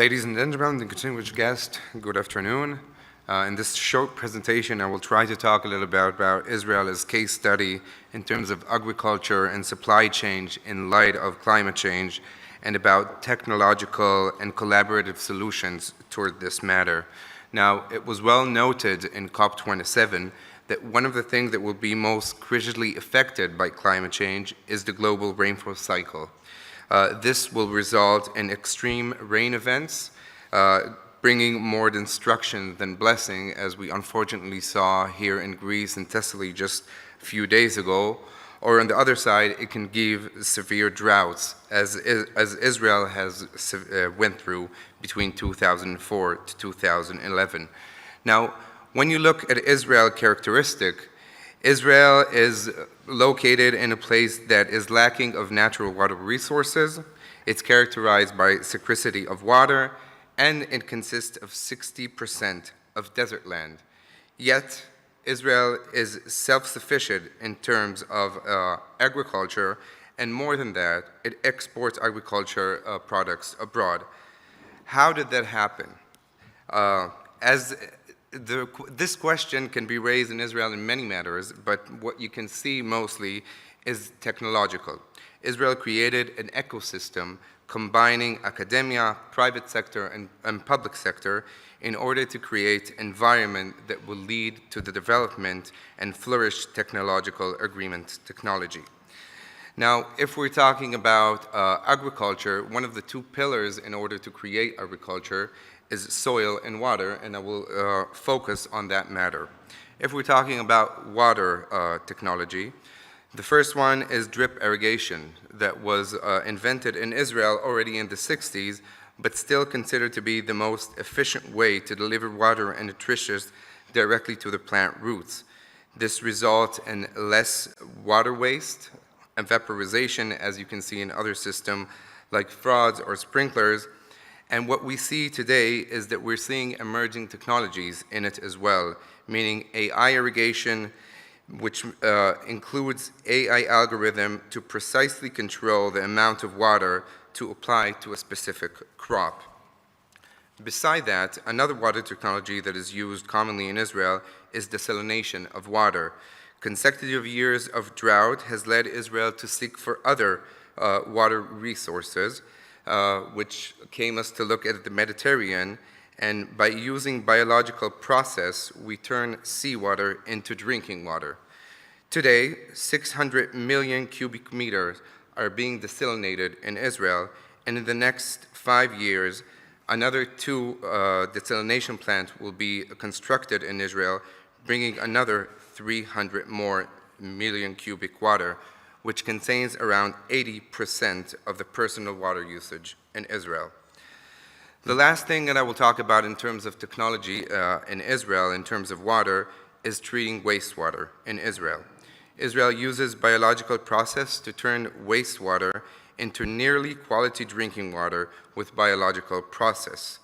Ladies and gentlemen, the distinguished guest, good afternoon. In this short presentation, I will try to talk a little about Israel as case study in terms of agriculture and supply chain in light of climate change, and about technological and collaborative solutions toward this matter. Now, it was well noted in COP27 that one of the things that will be most critically affected by climate change is the global rainfall cycle. This will result in extreme rain events, bringing more destruction than blessing, as we unfortunately saw here in Greece and Thessaly just a few days ago. Or on the other side, it can give severe droughts, as Israel has went through between 2004 to 2011. Now, when you look at Israel characteristic, Israel is located in a place that is lacking of natural water resources. It's characterized by scarcity of water, and it consists of 60% of desert land. Yet, Israel is self-sufficient in terms of agriculture, and more than that, it exports agriculture products abroad. How did that happen? This question can be raised in Israel in many matters, but what you can see mostly is technological. Israel created an ecosystem combining academia, private sector, and public sector in order to create an environment that will lead to the development and flourish technological agreement technology. Now, if we're talking about agriculture, one of the two pillars in order to create agriculture is soil and water, and I will focus on that matter. If we're talking about water technology, the first one is drip irrigation that was invented in Israel already in the 60s, but still considered to be the most efficient way to deliver water and nutrition directly to the plant roots. This results in less water waste, evaporation, as you can see in other systems like frauds or sprinklers. And what we see today is that we're seeing emerging technologies in it as well, meaning AI irrigation, which includes AI algorithm to precisely control the amount of water to apply to a specific crop. Beside that, another water technology that is used commonly in Israel is desalination of water. Consecutive years of drought has led Israel to seek for other water resources, which came us to look at the Mediterranean, and by using biological process, we turn seawater into drinking water. Today, 600 million cubic meters are being desalinated in Israel, and in the next 5 years, another 2 desalination plants will be constructed in Israel, bringing another 300 more million cubic water, which contains around 80% of the personal water usage in Israel. The last thing that I will talk about in terms of technology in Israel, in terms of water, is treating wastewater in Israel. Israel uses biological process to turn wastewater into nearly quality drinking water with biological process,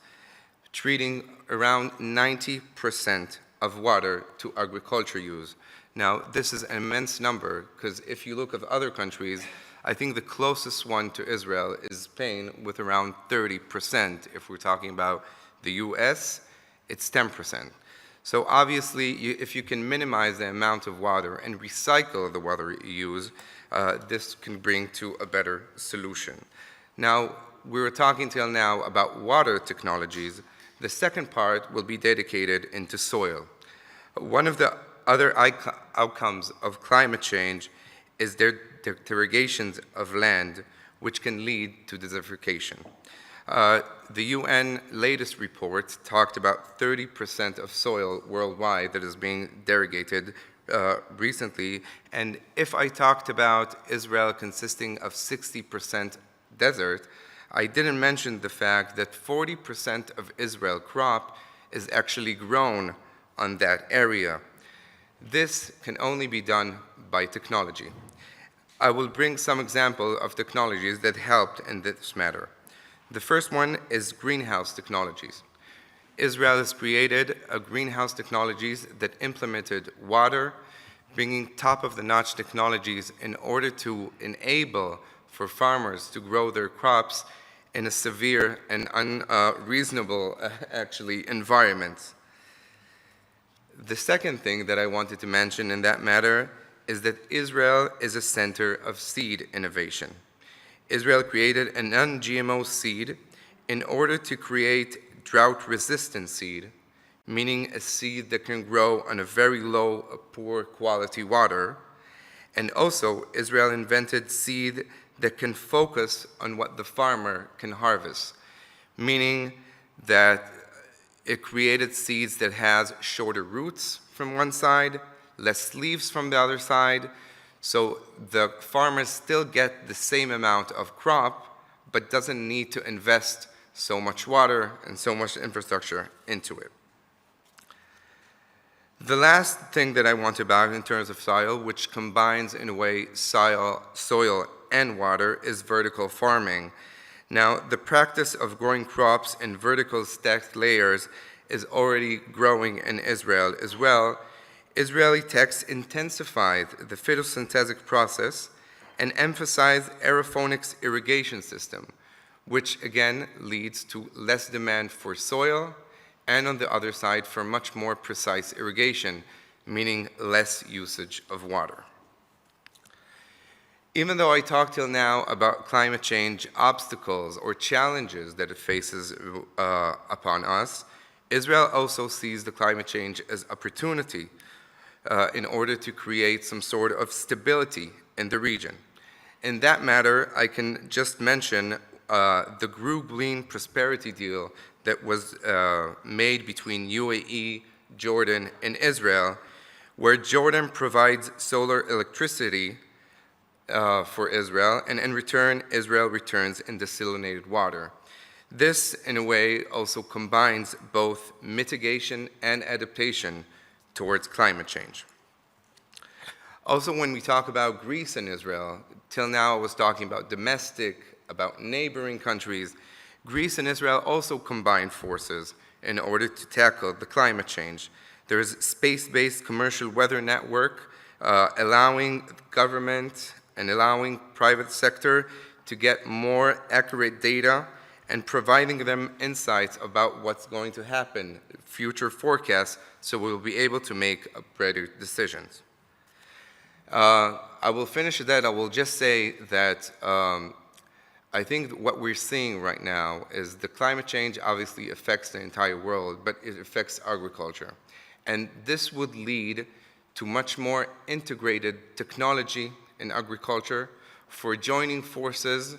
treating around 90% of water to agriculture use. Now, this is an immense number, because if you look at other countries, I think the closest one to Israel is Spain with around 30%. If we're talking about the US, it's 10%. So obviously, if you can minimize the amount of water and recycle the water you use, this can bring to a better solution. Now, we were talking till now about water technologies. The second part will be dedicated into soil. One of the other outcomes of climate change is their deterioration of land, which can lead to desertification. The UN latest report talked about 30% of soil worldwide that is being derogated recently, and if I talked about Israel consisting of 60% desert, I didn't mention the fact that 40% of Israel crop is actually grown on that area. This can only be done by technology. I will bring some examples of technologies that helped in this matter. The first one is greenhouse technologies. Israel has created a greenhouse technologies that implemented water, bringing top-of-the-notch technologies in order to enable for farmers to grow their crops in a severe and unreasonable, actually, environment. The second thing that I wanted to mention in that matter is that Israel is a center of seed innovation. Israel created a non-GMO seed in order to create drought-resistant seed, meaning a seed that can grow on a very low, poor quality water. And also, Israel invented seed that can focus on what the farmer can harvest, meaning that it created seeds that has shorter roots from one side, less leaves from the other side, so the farmers still get the same amount of crop, but doesn't need to invest so much water and so much infrastructure into it. The last thing that I want to about in terms of soil, which combines in a way soil and water, is vertical farming. Now, the practice of growing crops in vertical stacked layers is already growing in Israel as well. Israeli texts intensified the photosynthetic process and emphasized aeroponics irrigation system, which again leads to less demand for soil and on the other side for much more precise irrigation, meaning less usage of water. Even though I talked till now about climate change obstacles or challenges that it faces upon us, Israel also sees the climate change as opportunity in order to create some sort of stability in the region. In that matter, I can just mention the Green Prosperity Deal that was made between UAE, Jordan, and Israel, where Jordan provides solar electricity for Israel, and in return, Israel returns in desalinated water. This, in a way, also combines both mitigation and adaptation towards climate change. Also, when we talk about Greece and Israel, till now I was talking about domestic, about neighboring countries. Greece and Israel also combine forces in order to tackle the climate change. There is a space-based commercial weather network allowing government and allowing private sector to get more accurate data and providing them insights about what's going to happen, future forecasts, so we'll be able to make better decisions. I will finish with that. I will just say that I think what we're seeing right now is the climate change obviously affects the entire world, but it affects agriculture. And this would lead to much more integrated technology in agriculture for joining forces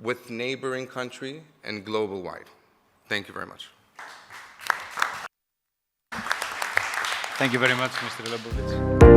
with neighboring country and global-wide. Thank you very much. Thank you very much, Mr. Lebovich.